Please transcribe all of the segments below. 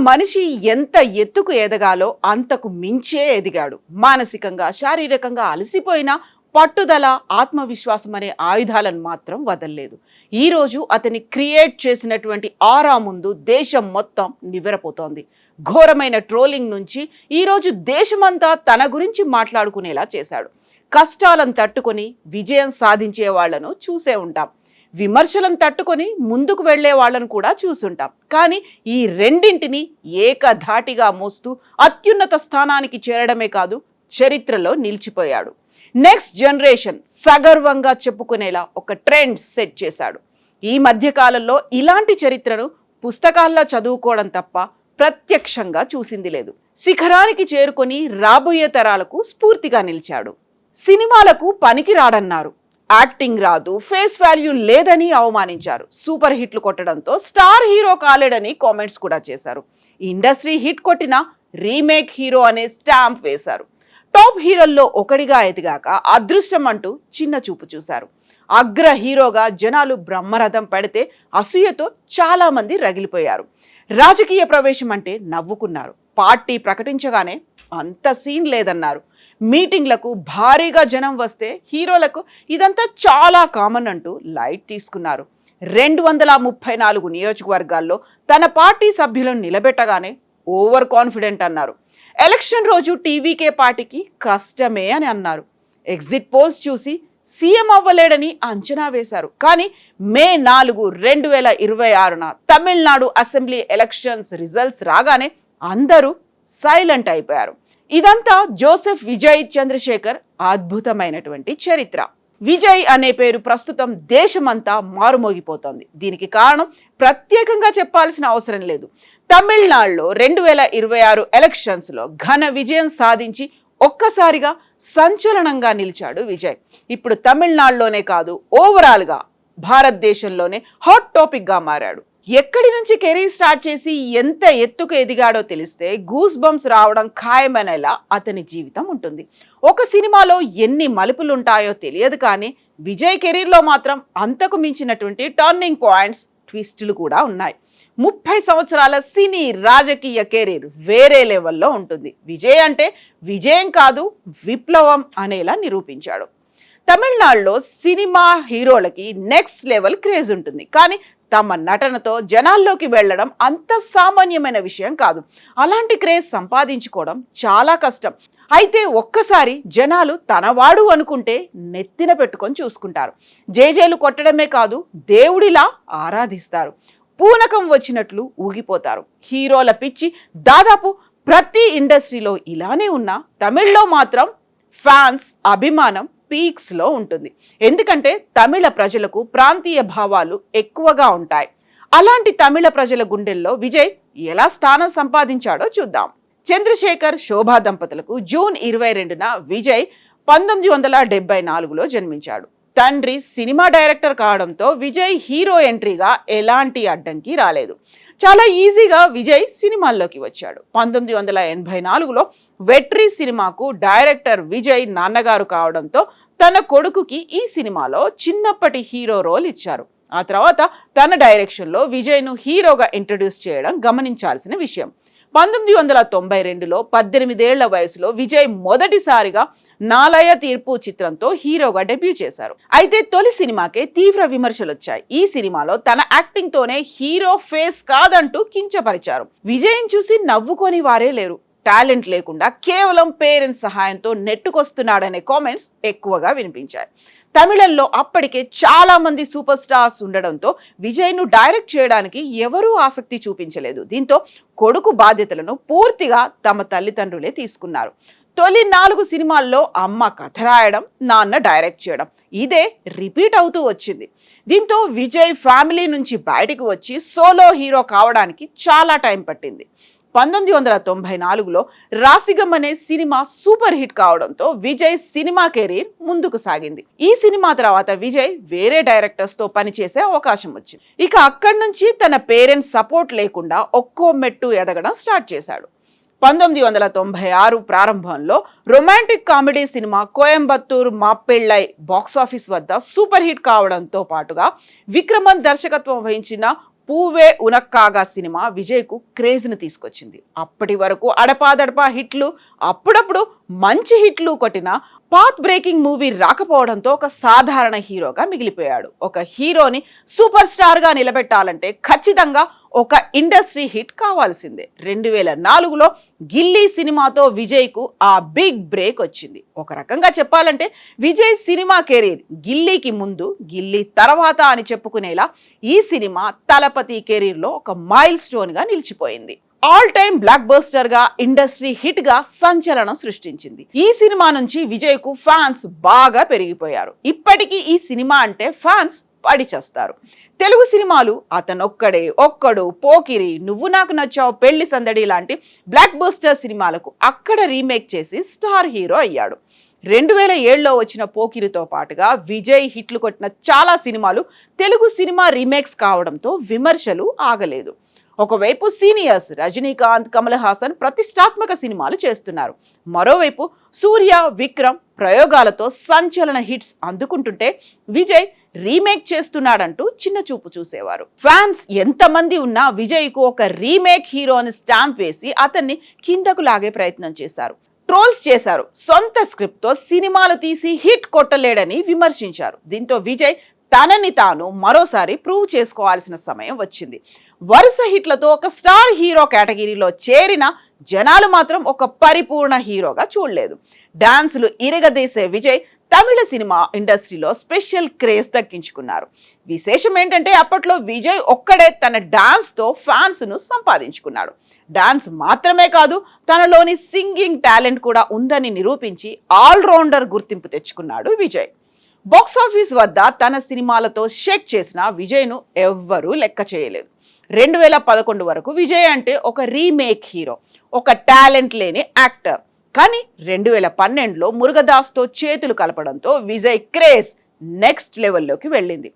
మనిషి ఎంత ఎత్తుకు ఎదగాలో అంతకు మించే ఎదిగాడు. మానసికంగా, శారీరకంగా అలసిపోయినా పట్టుదల, ఆత్మవిశ్వాసం అనే ఆయుధాలను మాత్రం వదల్లేదు. ఈరోజు అతని క్రియేట్ చేసినటువంటి ఆరా ముందు దేశం మొత్తం నివ్వెరపోతోంది. ఘోరమైన ట్రోలింగ్ నుంచి ఈరోజు దేశమంతా తన గురించి మాట్లాడుకునేలా చేశాడు. కష్టాలను తట్టుకొని విజయం సాధించే వాళ్లను చూసే ఉంటాం. విమర్శలను తట్టుకొని ముందుకు వెళ్లే వాళ్ళను కూడా చూసుంటాం. కానీ ఈ రెండింటిని ఏకధాటిగా మోస్తూ అత్యున్నత స్థానానికి చేరడమే కాదు, చరిత్రలో నిలిచిపోయాడు. నెక్స్ట్ జనరేషన్ సగర్వంగా చెప్పుకునేలా ఒక ట్రెండ్ సెట్ చేశాడు. ఈ మధ్య కాలంలో ఇలాంటి చరిత్రను పుస్తకాల్లో చదువుకోవడం తప్ప ప్రత్యక్షంగా చూసింది లేదు. శిఖరానికి చేరుకొని రాబోయే తరాలకు స్ఫూర్తిగా నిలిచాడు. సినిమాలకు పనికి రాడన్నారు, యాక్టింగ్ రాదు, ఫేస్ వాల్యూ లేదని అవమానించారు. సూపర్ హిట్లు కొట్టడంతో స్టార్ హీరో కాలేడని కామెంట్స్ కూడా చేశారు. ఇండస్ట్రీ హిట్ కొట్టిన రీమేక్ హీరో అనే స్టాంప్ వేశారు. టాప్ హీరోల్లో ఒకడిగా ఎదిగాక అదృష్టం అంటూ చిన్న చూపు చూశారు. అగ్ర హీరోగా జనాలు బ్రహ్మరథం పడితే అసూయతో చాలా మంది రగిలిపోయారు. రాజకీయ ప్రవేశం అంటే నవ్వుకున్నారు. పార్టీ ప్రకటించగానే అంత సీన్ లేదన్నారు. మీటింగ్లకు భారీగా జనం వస్తే హీరోలకు ఇదంతా చాలా కామన్ అంటూ లైట్ తీసుకున్నారు. 234 నియోజకవర్గాల్లో తన పార్టీ సభ్యులను నిలబెట్టగానే ఓవర్ కాన్ఫిడెంట్ అన్నారు. ఎలక్షన్ రోజు టీవీకే పార్టీకి కష్టమే అని అన్నారు. ఎగ్జిట్ పోల్స్ చూసి సీఎం అవ్వలేడని అంచనా వేశారు. కానీ మే 4, 2026న తమిళనాడు అసెంబ్లీ ఎలక్షన్స్ రిజల్ట్స్ రాగానే అందరూ సైలెంట్ అయిపోయారు. ఇదంతా జోసెఫ్ విజయ్ చంద్రశేఖర్ అద్భుతమైనటువంటి చరిత్ర. విజయ్ అనే పేరు ప్రస్తుతం దేశమంతా మారుమోగిపోతోంది. దీనికి కారణం ప్రత్యేకంగా చెప్పాల్సిన అవసరం లేదు. తమిళనాడులో 2026 ఎలక్షన్స్లో ఘన విజయం సాధించి ఒక్కసారిగా సంచలనంగా నిలిచాడు విజయ్. ఇప్పుడు తమిళనాడులోనే కాదు, ఓవరాల్గా భారతదేశంలోనే హాట్ టాపిక్గా మారాడు. ఎక్కడి నుంచి కెరీర్ స్టార్ట్ చేసి ఎంత ఎత్తుకు ఎదిగాడో తెలిస్తే గూస్ బంప్స్ రావడం ఖాయమనేలా అతని జీవితం ఉంటుంది. ఒక సినిమాలో ఎన్ని మలుపులుంటాయో తెలియదు, కానీ విజయ్ కెరీర్లో మాత్రం అంతకు మించినటువంటి టర్నింగ్ పాయింట్స్, ట్విస్టులు కూడా ఉన్నాయి. 30 సంవత్సరాల సినీ రాజకీయ కెరీర్ వేరే లెవెల్లో ఉంటుంది. విజయ్ అంటే విజయం కాదు, విప్లవం అనేలా నిరూపించాడు. తమిళనాడులో సినిమా హీరోలకి నెక్స్ట్ లెవెల్ క్రేజ్ ఉంటుంది, కానీ తమ నటనతో జనాల్లోకి వెళ్ళడం అంత సామాన్యమైన విషయం కాదు. అలాంటి క్రేజ్ సంపాదించుకోవడం చాలా కష్టం. అయితే ఒక్కసారి జనాలు తనవాడు అనుకుంటే నెత్తిన పెట్టుకొని చూసుకుంటారు. జేజేలు కొట్టడమే కాదు, దేవుడిలా ఆరాధిస్తారు. పూనకం వచ్చినట్లు ఊగిపోతారు. హీరోల పిచ్చి దాదాపు ప్రతి ఇండస్ట్రీలో ఇలానే ఉన్నా తమిళ్లో మాత్రం ఫ్యాన్స్ అభిమానం పీక్స్లో ఉంటుంది. ఎందుకంటే తమిళ ప్రజలకు ప్రాంతీయ భావాలు ఎక్కువగా ఉంటాయి. అలాంటి తమిళ ప్రజల గుండెల్లో విజయ్ ఎలా స్థానం సంపాదించాడో చూద్దాం. చంద్రశేఖర్, శోభా దంపతులకు జూన్ 22న విజయ్ 1974లో జన్మించాడు. తండ్రి సినిమా డైరెక్టర్ కావడంతో విజయ్ హీరో ఎంట్రీగా ఎలాంటి అడ్డంకి రాలేదు. చాలా ఈజీగా విజయ్ సినిమాల్లోకి వచ్చాడు. 1984లో వెట్రి సినిమాకు డైరెక్టర్ విజయ్ నాన్నగారు కావడంతో తన కొడుకుకి ఈ సినిమాలో చిన్నప్పటి హీరో రోల్ ఇచ్చారు. ఆ తర్వాత తన డైరెక్షన్లో విజయ్ను హీరోగా ఇంట్రడ్యూస్ చేయడం గమనించాల్సిన విషయం. 1992లో 18 ఏళ్ల వయసులో విజయ్ మొదటిసారిగా నాలయ తీర్పు చిత్రంతో హీరోగా డెబ్యూ చేశారు. అయితే తొలి సినిమాకే తీవ్ర విమర్శలు వచ్చాయి. ఈ సినిమాలో తన యాక్టింగ్ తోనే హీరో ఫేస్ కాదంటూ కించపరిచారు. విజయ్ని చూసి నవ్వుకొని వారే లేరు. టాలెంట్ లేకుండా కేవలం పేరెంట్స్ సహాయంతో నెట్టుకొస్తున్నాడనే కామెంట్స్ ఎక్కువగా వినిపించాయి. తమిళంలో అప్పటికే చాలా మంది సూపర్ స్టార్స్ ఉండడంతో విజయ్ను డైరెక్ట్ చేయడానికి ఎవరూ ఆసక్తి చూపించలేదు. దీంతో కొడుకు బాధ్యతలను పూర్తిగా తమ తల్లిదండ్రులే తీసుకున్నారు. తొలి 4 సినిమాల్లో అమ్మ కథ రాయడం, నాన్న డైరెక్ట్ చేయడం, ఇదే రిపీట్ అవుతూ వచ్చింది. దీంతో విజయ్ ఫ్యామిలీ నుంచి బయటకు వచ్చి సోలో హీరో కావడానికి చాలా టైం పట్టింది. 1994లో రాసిగం అనే సినిమా సూపర్ హిట్ కావడంతో విజయ్ సినిమా కెరీర్ ముందుకు సాగింది. ఈ సినిమా తర్వాత విజయ్ వేరే డైరెక్టర్స్ తో పనిచేసే అవకాశం వచ్చింది. ఇక అక్కడి నుంచి తన పేరెంట్స్ సపోర్ట్ లేకుండా ఒక్కో మెట్టు ఎదగడం స్టార్ట్ చేశాడు. 1996 ప్రారంభంలో romantic comedy cinema Coimbatore Mappillai box office వద్ద సూపర్ హిట్ కావడంతో పాటుగా విక్రమన్ దర్శకత్వం వహించిన పూవే ఉనక్కాగా సినిమా విజయ్కు క్రేజ్ని తీసుకొచ్చింది. అప్పటి వరకు అడపాదడపా హిట్లు, అప్పుడప్పుడు మంచి హిట్లు కొట్టిన పాత్ బ్రేకింగ్ మూవీ రాకపోవడంతో ఒక సాధారణ హీరోగా మిగిలిపోయాడు. ఒక హీరోని సూపర్ స్టార్గా నిలబెట్టాలంటే ఖచ్చితంగా ఒక ఇండస్ట్రీ హిట్ కావాల్సిందే. 2004లో గిల్లీ సినిమాతో విజయ్కు ఆ బిగ్ బ్రేక్ వచ్చింది. ఒక రకంగా చెప్పాలంటే విజయ్ సినిమా కెరీర్ గిల్లీకి ముందు, గిల్లీ తర్వాత అని చెప్పుకునేలా ఈ సినిమా తలపతి కెరీర్లో ఒక మైల్ స్టోన్గా నిలిచిపోయింది. ఆల్ టైమ్ బ్లాక్ బస్టర్ గా, ఇండస్ట్రీ హిట్ గా సంచలనం సృష్టించింది. ఈ సినిమా నుంచి విజయ్ కు ఫ్యాన్స్ బాగా పెరిగిపోయారు. ఇప్పటికీ ఈ సినిమా అంటే ఫ్యాన్స్ పడి చేస్తారు. తెలుగు సినిమాలు ఒక్కడు, పోకిరి, నువ్వు నాకు నచ్చావు, పెళ్లి సందడి లాంటి బ్లాక్ బస్టర్ సినిమాలకు అక్కడ రీమేక్ చేసి స్టార్ హీరో అయ్యాడు. 2007లో వచ్చిన పోకిరితో పాటుగా విజయ్ హిట్లు కొట్టిన చాలా సినిమాలు తెలుగు సినిమా రీమేక్స్ కావడంతో విమర్శలు ఆగలేదు. ఒకవైపు సీనియర్స్ రజనీకాంత్, కమల్ హాసన్ ప్రతిష్టాత్మక సినిమాలు చేస్తున్నారు. మరోవైపు సూర్య, విక్రమ్ ప్రయోగాలతో సంచలన హిట్స్ అందుకుంటుంటే విజయ్ రీమేక్ చేస్తున్నాడంటూ చిన్న చూపు చూసేవారు. ఫ్యాన్స్ ఎంతమంది ఉన్నా విజయ్కు ఒక రీమేక్ హీరోని స్టాంప్ వేసి అతన్ని కిందకు లాగే ప్రయత్నం చేశారు. ట్రోల్స్ చేశారు. సొంత స్క్రిప్ట్తో సినిమాలు తీసి హిట్ కొట్టలేడని విమర్శించారు. దీంతో విజయ్ తనని తాను మరోసారి ప్రూవ్ చేసుకోవాల్సిన సమయం వచ్చింది. వరుస హిట్లతో ఒక స్టార్ హీరో కేటగిరీలో చేరిన జనాలు మాత్రం ఒక పరిపూర్ణ హీరోగా చూడలేదు. డాన్సులు ఇరగదీసే విజయ్ తమిళ సినిమా ఇండస్ట్రీలో స్పెషల్ క్రేజ్ దక్కించుకున్నారు. విశేషం ఏంటంటే అప్పట్లో విజయ్ ఒక్కడే తన డాన్స్తో ఫ్యాన్స్ను సంపాదించుకున్నాడు. డాన్స్ మాత్రమే కాదు, తనలోని సింగింగ్ టాలెంట్ కూడా ఉందని నిరూపించి ఆల్రౌండర్ గుర్తింపు తెచ్చుకున్నాడు విజయ్. బాక్సాఫీస్ వద్ద తన సినిమాలతో షేక్ చేసిన విజయ్ను ఎవ్వరూ లెక్క చేయలేదు. 2011 వరకు విజయ్ అంటే ఒక రీమేక్ హీరో, ఒక టాలెంట్ లేని యాక్టర్. కానీ 2012లో మురుగదాస్తో చేతులు కలపడంతో విజయ్ క్రేజ్ నెక్స్ట్ లెవెల్లోకి వెళ్ళింది.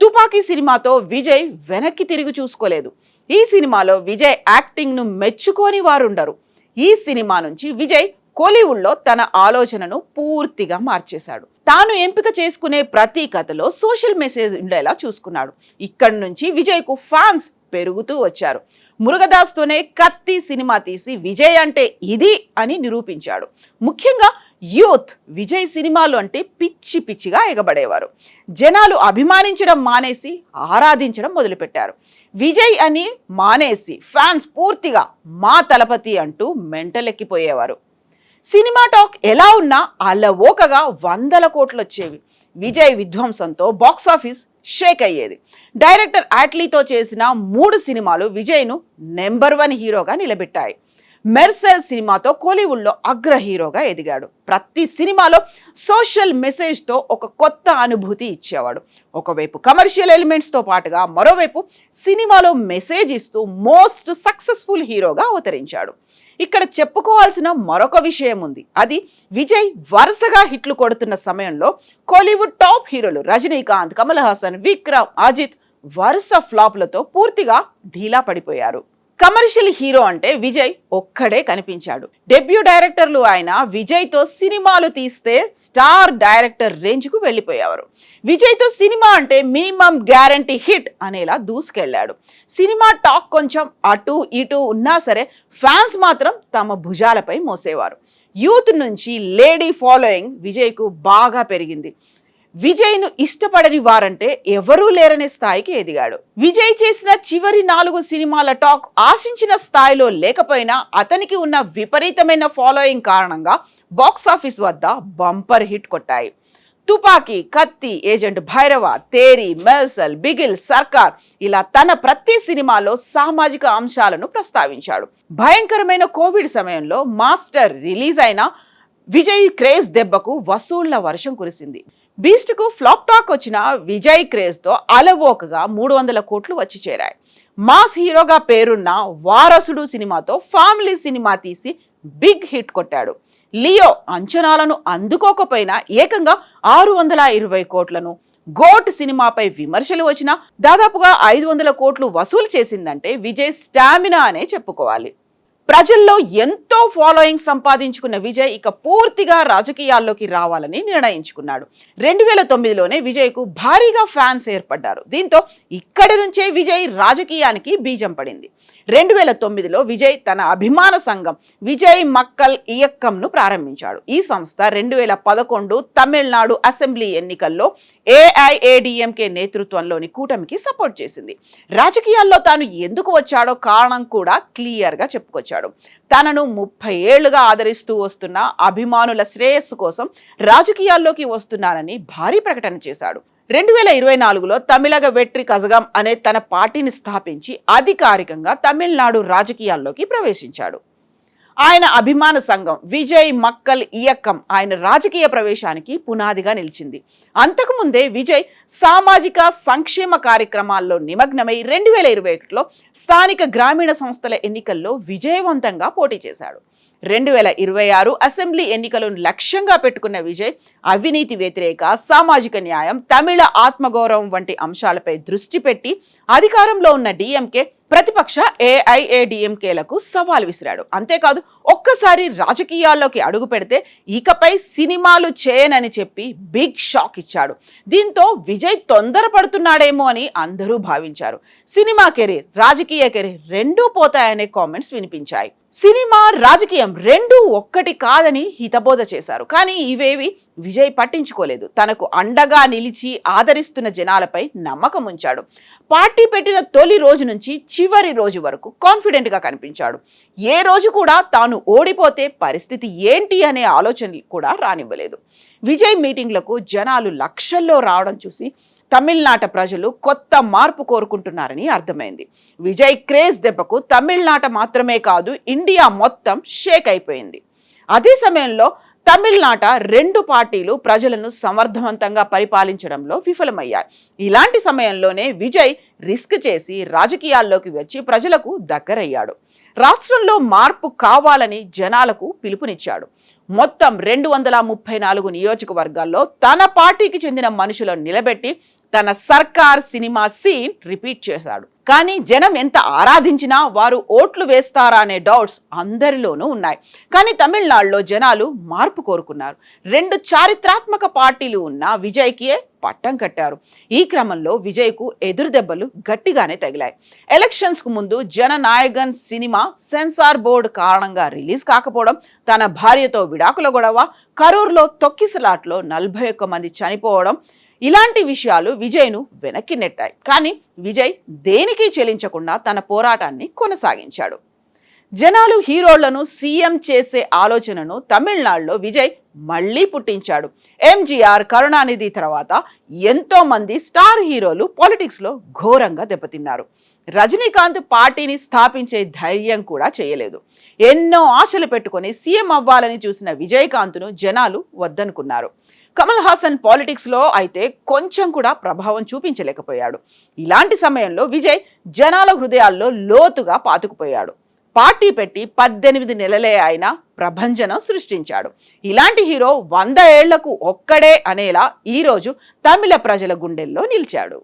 తుపాకీ సినిమాతో విజయ్ వెనక్కి తిరిగి చూసుకోలేదు. ఈ సినిమాలో విజయ్ యాక్టింగ్ను మెచ్చుకోని వారుండరు. ఈ సినిమా నుంచి విజయ్ కోలీవుడ్లో తన ఆలోచనను పూర్తిగా మార్చేశాడు. తాను ఎంపిక చేసుకునే ప్రతి కథలో సోషల్ మెసేజ్ ఉండేలా చూసుకున్నాడు. ఇక్కడి నుంచి విజయ్కు ఫ్యాన్స్ పెరుగుతూ వచ్చారు. మురుగదాస్తోనే కత్తి సినిమా తీసి విజయ్ అంటే ఇది అని నిరూపించాడు. ముఖ్యంగా యూత్ విజయ్ సినిమాలు అంటే పిచ్చి పిచ్చిగా ఎగబడేవారు. జనాలు అభిమానించడం మానేసి ఆరాధించడం మొదలుపెట్టారు. విజయ్ అని మానేసి ఫ్యాన్స్ పూర్తిగా మా తలపతి అంటూ మెంటలెక్కిపోయేవారు. సినిమా టాక్ ఎలా ఉన్నా అలవోకగా 100 కోట్లు వచ్చేవి. విజయ్ విధ్వంసంతో బాక్సాఫీస్ షేక్ అయ్యేది. డైరెక్టర్ ఆట్లీతో చేసిన 3 సినిమాలు విజయ్ను నెంబర్ 1 హీరోగా నిలబెట్టాయి. మెర్సెల్ సినిమాతో కోలీవుడ్లో అగ్ర హీరోగా ఎదిగాడు. ప్రతి సినిమాలో సోషల్ మెసేజ్తో ఒక కొత్త అనుభూతి ఇచ్చేవాడు. ఒకవైపు కమర్షియల్ ఎలిమెంట్స్తో పాటుగా మరోవైపు సినిమాలో మెసేజ్ ఇస్తూ మోస్ట్ సక్సెస్ఫుల్ హీరోగా అవతరించాడు. ఇక్కడ చెప్పుకోవాల్సిన మరొక విషయం ఉంది. అది విజయ్ వరుసగా హిట్లు కొడుతున్న సమయంలో కోలీవుడ్ టాప్ హీరోలు రజనీకాంత్, కమల్ హాసన్, విక్రమ్, అజిత్ వరుస ఫ్లాప్లతో పూర్తిగా ఢీలా పడిపోయారు. కమర్షియల్ హీరో అంటే విజయ్ ఒక్కడే కనిపించాడు. డెబ్యూ డైరెక్టర్లు ఆయన విజయ్తో సినిమాలు తీస్తే స్టార్ డైరెక్టర్ రేంజ్కు వెళ్ళిపోయేవారు. విజయ్తో సినిమా అంటే మినిమం గ్యారంటీ హిట్ అనేలా దూసుకెళ్లాడు. సినిమా టాక్ కొంచెం అటు ఇటు ఉన్నా సరే ఫ్యాన్స్ మాత్రం తమ భుజాలపై మోసేవారు. యూత్ నుంచి లేడీ ఫాలోయింగ్ విజయ్కు బాగా పెరిగింది. విజయ్ను ఇష్టపడని వారంటే ఎవరూ లేరనే స్థాయికి ఎదిగాడు. విజయ్ చేసిన చివరి 4 సినిమాల టాక్ ఆశించిన స్థాయిలో లేకపోయినా అతనికి ఉన్న విపరీతమైన ఫాలోయింగ్ కారణంగా బాక్సాఫీస్ వద్ద బంపర్ హిట్ కొట్టాయి. తుపాకీ, కత్తి, ఏజెంట్ భైరవ, తేరి, మెర్సల్, బిగిల్, సర్కార్ ఇలా తన ప్రతి సినిమాలో సామాజిక అంశాలను ప్రస్తావించాడు. భయంకరమైన కోవిడ్ సమయంలో మాస్టర్ రిలీజ్ అయిన విజయ్ క్రేజ్ దెబ్బకు వసూళ్ల వర్షం కురిసింది. బీస్ట్కు ఫ్లాప్ టాక్ వచ్చిన విజయ్ క్రేజ్తో అలవోకగా 300 కోట్లు వచ్చి చేరాయి. మాస్ హీరోగా పేరున్న వారసుడు సినిమాతో ఫ్యామిలీ సినిమా తీసి బిగ్ హిట్ కొట్టాడు. లియో అంచనాలను అందుకోకపోయినా ఏకంగా 620 కోట్లను, గోట్ సినిమాపై విమర్శలు వచ్చినా దాదాపుగా 500 కోట్లు వసూలు చేసిందంటే విజయ్ స్టామినా అనే చెప్పుకోవాలి. ప్రజల్లో ఎంతో ఫాలోయింగ్ సంపాదించుకున్న విజయ్ ఇక పూర్తిగా రాజకీయాల్లోకి రావాలని నిర్ణయించుకున్నాడు. 2009లోనే విజయ్కు భారీగా ఫ్యాన్స్ ఏర్పడ్డారు. దీంతో ఇక్కడి నుంచే విజయ్ రాజకీయానికి బీజం పడింది. 2009లో విజయ్ తన అభిమాన సంఘం విజయ్ మక్కల్ ఇయక్కంను ప్రారంభించాడు. ఈ సంస్థ 2011 తమిళనాడు అసెంబ్లీ ఎన్నికల్లో ఏఐఏడిఎంకే నేతృత్వంలోని కూటమికి సపోర్ట్ చేసింది. రాజకీయాల్లో తాను ఎందుకు వచ్చాడో కారణం కూడా క్లియర్గా చెప్పుకొచ్చాడు. తనను 30 ఏళ్లుగా ఆదరిస్తూ వస్తున్న అభిమానుల శ్రేయస్సు కోసం రాజకీయాల్లోకి వస్తున్నానని భారీ ప్రకటన చేశాడు. 2024లో తమిళగ వెట్రి కజగం అనే తన పార్టీని స్థాపించి అధికారికంగా తమిళనాడు రాజకీయాల్లోకి ప్రవేశించాడు. ఆయన అభిమాన సంఘం విజయ్ మక్కల్ ఇయక్కం ఆయన రాజకీయ ప్రవేశానికి పునాదిగా నిలిచింది. అంతకుముందే విజయ్ సామాజిక సంక్షేమ కార్యక్రమాల్లో నిమగ్నమై 2021లో స్థానిక గ్రామీణ సంస్థల ఎన్నికల్లో విజయవంతంగా పోటీ చేశాడు. 2026 అసెంబ్లీ ఎన్నికలను లక్ష్యంగా పెట్టుకున్న విజయ్ అవినీతి వ్యతిరేక, సామాజిక న్యాయం, తమిళ ఆత్మగౌరవం వంటి అంశాలపై దృష్టి పెట్టి అధికారంలో ఉన్న డిఎంకే, ప్రతిపక్ష ఏఐఏడిఎంకేలకు సవాల్ విసిరాడు. అంతేకాదు ఒక్కసారి రాజకీయాల్లోకి అడుగు పెడితే ఇకపై సినిమాలు చేయనని చెప్పి బిగ్ షాక్ ఇచ్చాడు. దీంతో విజయ్ తొందరపడుతున్నాడేమో అని అందరూ భావించారు. సినిమా కెరీర్, రాజకీయ కెరీర్ రెండూ పోతాయనే కామెంట్స్ వినిపించాయి. సినిమా, రాజకీయం రెండూ ఒక్కటి కాదని హితబోధ చేశారు. కానీ ఇవేవి విజయ్ పట్టించుకోలేదు. తనకు అండగా నిలిచి ఆదరిస్తున్న జనాలపై నమ్మకం ఉంచాడు. పార్టీ పెట్టిన తొలి రోజు నుంచి చివరి రోజు వరకు కాన్ఫిడెంట్ గా కనిపించాడు. ఏ రోజు కూడా తాను ఓడిపోతే పరిస్థితి ఏంటి అనే ఆలోచన కూడా రానివ్వలేదు. విజయ్ మీటింగ్లకు జనాలు లక్షల్లో రావడం చూసి తమిళనాట ప్రజలు కొత్త మార్పు కోరుకుంటున్నారని అర్థమైంది. విజయ్ క్రేజ్ దెబ్బకు తమిళనాట మాత్రమే కాదు, ఇండియా మొత్తం షేక్ అయిపోయింది. అదే సమయంలో తమిళనాట రెండు పార్టీలు ప్రజలను సమర్థవంతంగా పరిపాలించడంలో విఫలమయ్యాయి. ఇలాంటి సమయంలోనే విజయ్ రిస్క్ చేసి రాజకీయాల్లోకి వచ్చి ప్రజలకు దగ్గరయ్యాడు. రాష్ట్రంలో మార్పు కావాలని జనాలకు పిలుపునిచ్చాడు. మొత్తం 234 నియోజకవర్గాల్లో తన పార్టీకి చెందిన మనుషులను నిలబెట్టి తన సర్కార్ సినిమా సీన్ రిపీట్ చేశాడు. కానీ జనం ఎంత ఆరాధించినా వారు ఓట్లు వేస్తారా అనే డౌట్స్ అందరిలోనూ ఉన్నాయి. కానీ తమిళనాడులో జనాలు మార్పు కోరుకున్నారు. 2 చారిత్రాత్మక పార్టీలు ఉన్న విజయ్కి పట్టం కట్టారు. ఈ క్రమంలో విజయ్కు ఎదురు దెబ్బలు గట్టిగానే తగిలాయి. ఎలక్షన్స్ కు ముందు జననాయగన్ సినిమా సెన్సార్ బోర్డు కారణంగా రిలీజ్ కాకపోవడం, తన భార్యతో విడాకుల గొడవ, కరూర్లో తొక్కిసలాట్లో 41 మంది చనిపోవడం, ఇలాంటి విషయాలు విజయ్ను వెనక్కి నెట్టాయి. కానీ విజయ్ దేనికి చెలించకుండా తన పోరాటాన్ని కొనసాగించాడు. జనాలు హీరోళ్లను సీఎం చేసే ఆలోచనను తమిళనాడులో విజయ్ మళ్లీ పుట్టించాడు. ఎంజీఆర్, కరుణానిధి తర్వాత ఎంతో మంది స్టార్ హీరోలు పాలిటిక్స్ లో ఘోరంగా దెబ్బతిన్నారు. రజనీకాంత్ పార్టీని స్థాపించే ధైర్యం కూడా చేయలేదు. ఎన్నో ఆశలు పెట్టుకుని సీఎం అవ్వాలని చూసిన విజయకాంత్ను జనాలు వద్దనుకున్నారు. కమల్ హాసన్ పాలిటిక్స్ లో అయితే కొంచెం కూడా ప్రభావం చూపించలేకపోయాడు. ఇలాంటి సమయంలో విజయ్ జనాల హృదయాల్లో లోతుగా పాతుకుపోయాడు. పార్టీ పెట్టి 18 నెలలే అయినా ప్రభంజనం సృష్టించాడు. ఇలాంటి హీరో 100 ఏళ్లకు ఒక్కడే అనేలా ఈరోజు తమిళ ప్రజల గుండెల్లో నిలిచాడు.